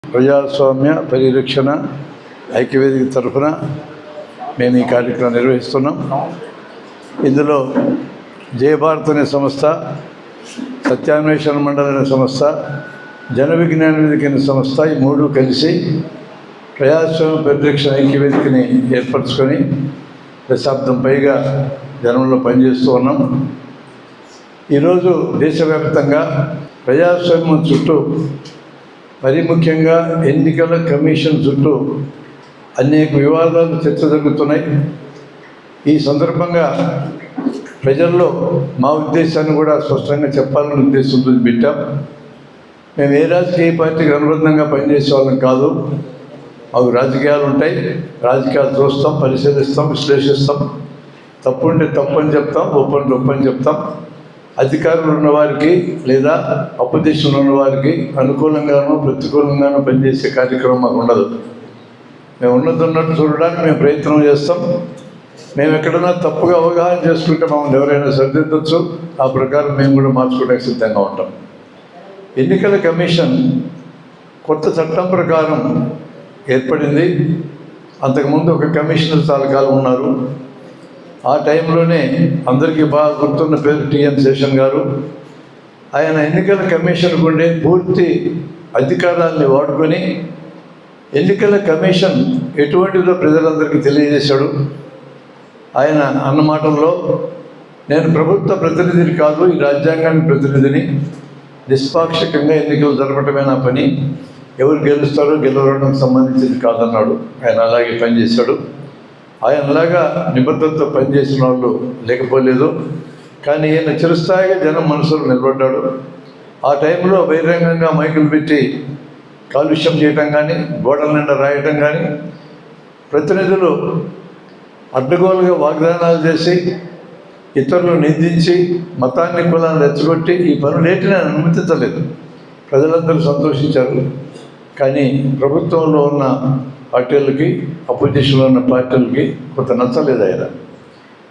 ప్రజాస్వామ్య పరిరక్షణ ఐక్యవేదిక తరఫున మేము ఈ కార్యక్రమం నిర్వహిస్తున్నాం. ఇందులో జయభారత్ అనే సంస్థ, సత్యాన్వేషణ మండలి అనే సంస్థ, జన విజ్ఞాన వేదిక అనే సంస్థ, ఈ మూడు కలిసి ప్రజాస్వామ్య పరిరక్షణ ఐక్యవేదికని ఏర్పరచుకొని దశాబ్దం పైగా జనంలో పనిచేస్తూ ఉన్నాం. ఈరోజు దేశవ్యాప్తంగా ప్రజాస్వామ్యం చుట్టూ, మరీ ముఖ్యంగా ఎన్నికల కమిషన్ చుట్టూ అనేక వివాదాలు చర్చ జరుగుతున్నాయి. ఈ సందర్భంగా ప్రజల్లో మా ఉద్దేశాన్ని కూడా స్పష్టంగా చెప్పాలనే ఉద్దేశంతో పెట్టాం. మేము ఏ రాజకీయ పార్టీకి అనుబంధంగా పనిచేసే వాళ్ళం కాదు. మాకు రాజకీయాలు ఉంటాయి, రాజకీయాలు చూస్తాం, పరిశీలిస్తాం, విశ్లేషిస్తాం. తప్పు ఉంటే తప్పు అని చెప్తాం, ఒప్పు అంటే ఒప్పు అని చెప్తాం. అధికారులు ఉన్నవారికి లేదా అపోజిషన్ ఉన్నవారికి అనుకూలంగానూ ప్రతికూలంగానూ పనిచేసే కార్యక్రమం మాకు ఉండదు. మేము ఉన్నట్టు చూడడానికి మేము ప్రయత్నం చేస్తాం. మేము ఎక్కడైనా తప్పుగా అవగాహన చేసుకుంటే మమ్మల్ని ఎవరైనా సరిదిద్దొచ్చు. ఆ ప్రకారం మేము కూడా మార్చుకోవడానికి సిద్ధంగా ఉంటాం. ఎన్నికల కమిషన్ కొత్త చట్టం ప్రకారం ఏర్పడింది. అంతకుముందు ఒక కమిషనర్ చాలా కాలం ఉన్నారు. ఆ టైంలోనే అందరికీ బాగా గుర్తున్న పేరు టిఎన్ శేషన్ గారు. ఆయన ఎన్నికల కమిషన్కు ఉండే పూర్తి అధికారాన్ని వాడుకొని ఎన్నికల కమిషన్ ఎటువంటిదో ప్రజలందరికీ తెలియజేశాడు. ఆయన అన్న మాటల్లో, నేను ప్రభుత్వ ప్రతినిధిని కాదు, ఈ రాజ్యాంగానికి ప్రతినిధిని, నిష్పాక్షికంగా ఎన్నికలు జరపటమే నా పని, ఎవరు గెలుస్తారో గెలవడానికి సంబంధించింది కాదన్నాడు. ఆయన అలాగే పనిచేశాడు. ఆయనలాగా నిబద్ధతతో పనిచేసిన వాళ్ళు లేకపోలేదు. కానీ ఈయన చిరస్థాయిగా జనం మనసులో నిలబడ్డాడు. ఆ టైంలో బహిరంగంగా మైకులు పెట్టి కాలుష్యం చేయటం కానీ, గోడల నిండా రాయటం కానీ, ప్రతినిధులు అడ్డగోలుగా వాగ్దానాలు చేసి ఇతరులు నిందించి మతాన్ని కులాన్ని రెచ్చగొట్టి ఈ పనులేటి నేను అనుమతించలేదు. ప్రజలందరూ సంతోషించారు. కానీ ప్రభుత్వంలో ఉన్న పార్టీలకి, అపోజిషన్లో ఉన్న పార్టీలకి కొంత నచ్చలేదు.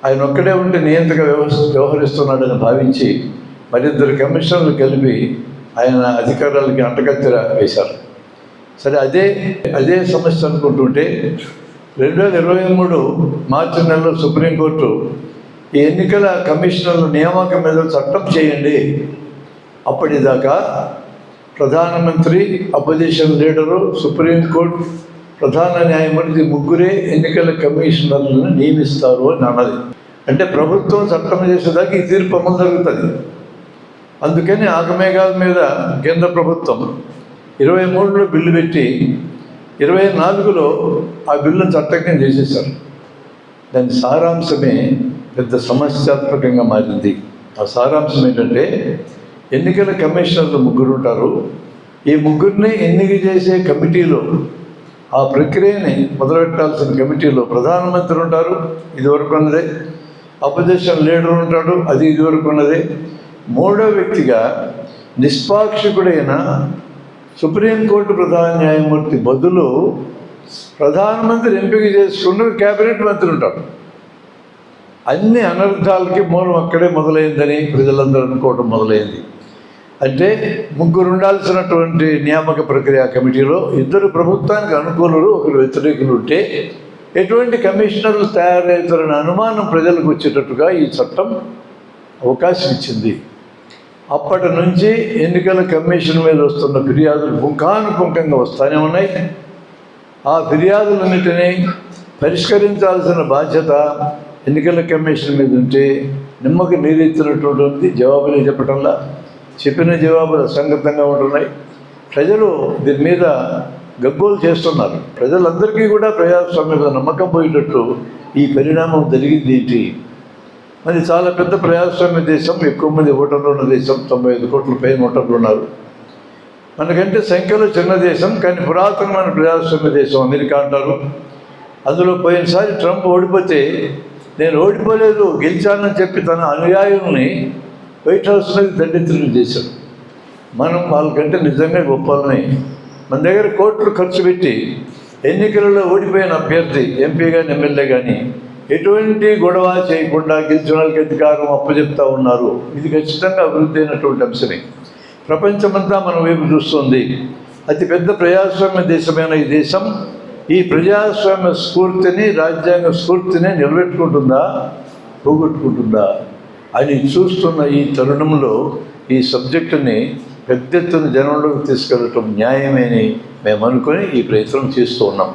ఆయన ఒక్కడే ఉంటే నియంత్రణగా వ్యవహరిస్తున్నాడని భావించి మరిద్దరు కమిషనర్లు కలిపి ఆయన అధికారాలకి అంటకత్తెర వేశారు. సరే, అదే సమస్య అనుకుంటుంటే 2023 మార్చి నెలలో సుప్రీంకోర్టు ఈ ఎన్నికల కమిషనర్ల నియామకం మీద చట్టం చేయండి, అప్పటిదాకా ప్రధానమంత్రి, అపోజిషన్ లీడరు, సుప్రీంకోర్టు ప్రధాన న్యాయమూర్తి ముగ్గురే ఎన్నికల కమిషనర్లను నియమిస్తారు అని అన్నది. అంటే ప్రభుత్వం చట్టం చేసేదాకా ఈ తీర్పు అమలు జరుగుతుంది. అందుకని ఆగమేఘాల మీద కేంద్ర ప్రభుత్వం 23లో బిల్లు పెట్టి 24లో ఆ బిల్లును చట్టంగా చేసేశారు. దాని సారాంశమే పెద్ద సమస్యాత్మకంగా మారింది. ఆ సారాంశం ఏంటంటే, ఎన్నికల కమిషనర్లు ముగ్గురు ఉంటారు. ఈ ముగ్గురిని ఎన్నిక చేసే కమిటీలో, ఆ ప్రక్రియని మొదలుపెట్టాల్సిన కమిటీలో ప్రధానమంత్రి ఉంటారు, ఇదివరకు ఉన్నదే. అపోజిషన్ లీడర్ ఉంటాడు, అది ఇదివరకు ఉన్నదే. మూడో వ్యక్తిగా నిష్పాక్షికుడైన సుప్రీంకోర్టు ప్రధాన న్యాయమూర్తి బదులు ప్రధానమంత్రి ఎంపిక చేసుకున్న క్యాబినెట్ మంత్రి ఉంటాడు. అన్ని అనర్థాలకి మూలం అక్కడే మొదలైందని ప్రజలందరూ అనుకోవడం మొదలైంది. అంటే ముగ్గురు ఉండాల్సినటువంటి నియామక ప్రక్రియ కమిటీలో ఇద్దరు ప్రభుత్వానికి అనుకూలులు, ఒకరు వ్యతిరేకులు ఉంటే ఎటువంటి కమిషనర్లు తయారవుతారన్న అనుమానం ప్రజలకు వచ్చేటట్టుగా ఈ చట్టం అవకాశం ఇచ్చింది. అప్పటి నుంచి ఎన్నికల కమిషన్ మీద వస్తున్న ఫిర్యాదులు పుంఖానుపుంఖంగా వస్తూనే ఉన్నాయి. ఆ ఫిర్యాదులన్నిటినీ పరిష్కరించాల్సిన బాధ్యత ఎన్నికల కమిషన్ మీద ఉంటే నిమ్మకి నీరెత్తినటువంటి జవాబులు చెప్పటంలా, చెప్పిన జవాబులు అసంగతంగా ఉంటున్నాయి. ప్రజలు దీని మీద గగ్గోలు చేస్తున్నారు. ప్రజలందరికీ కూడా ప్రజాస్వామ్యం మీద నమ్మకం పోయేటట్టు ఈ పరిణామం జరిగింది ఏంటి? మరి చాలా పెద్ద ప్రజాస్వామ్య దేశం, ఎక్కువ మంది ఓటర్లు ఉన్న దేశం, 95 కోట్ల పైన ఓటర్లు ఉన్నారు. మనకంటే సంఖ్యలో చిన్న దేశం, కానీ పురాతనమైన ప్రజాస్వామ్య దేశం అమెరికా అంటారు. అందులో పోయినసారి ట్రంప్ ఓడిపోతే, నేను ఓడిపోలేదు గెలిచానని చెప్పి తన అనుయాయుల్ని వైట్ హౌస్లో దండెత్తులు చేశాడు. మనం వాళ్ళకంటే నిజంగా గొప్పలని మన దగ్గర కోట్లు ఖర్చు పెట్టి ఎన్నికలలో ఓడిపోయిన అభ్యర్థి, ఎంపీ కానీ ఎమ్మెల్యే కానీ ఎటువంటి గొడవ చేయకుండా గెలిచిన వాళ్ళకి అధికారం అప్పచెప్తా ఉన్నారు. ఇది ఖచ్చితంగా అభివృద్ధి అయినటువంటి అంశమే. ప్రపంచమంతా మన వైపు చూస్తుంది. అతిపెద్ద ప్రజాస్వామ్య దేశమైన ఈ దేశం ఈ ప్రజాస్వామ్య స్ఫూర్తిని, రాజ్యాంగ స్ఫూర్తిని నిలబెట్టుకుంటుందా, పోగొట్టుకుంటుందా అని చూస్తున్న ఈ తరుణంలో ఈ సబ్జెక్టుని పెద్ద ఎత్తున జనంలోకి తీసుకెళ్ళటం న్యాయమని మేము అనుకొని ఈ ప్రయత్నం చేస్తూ ఉన్నాం.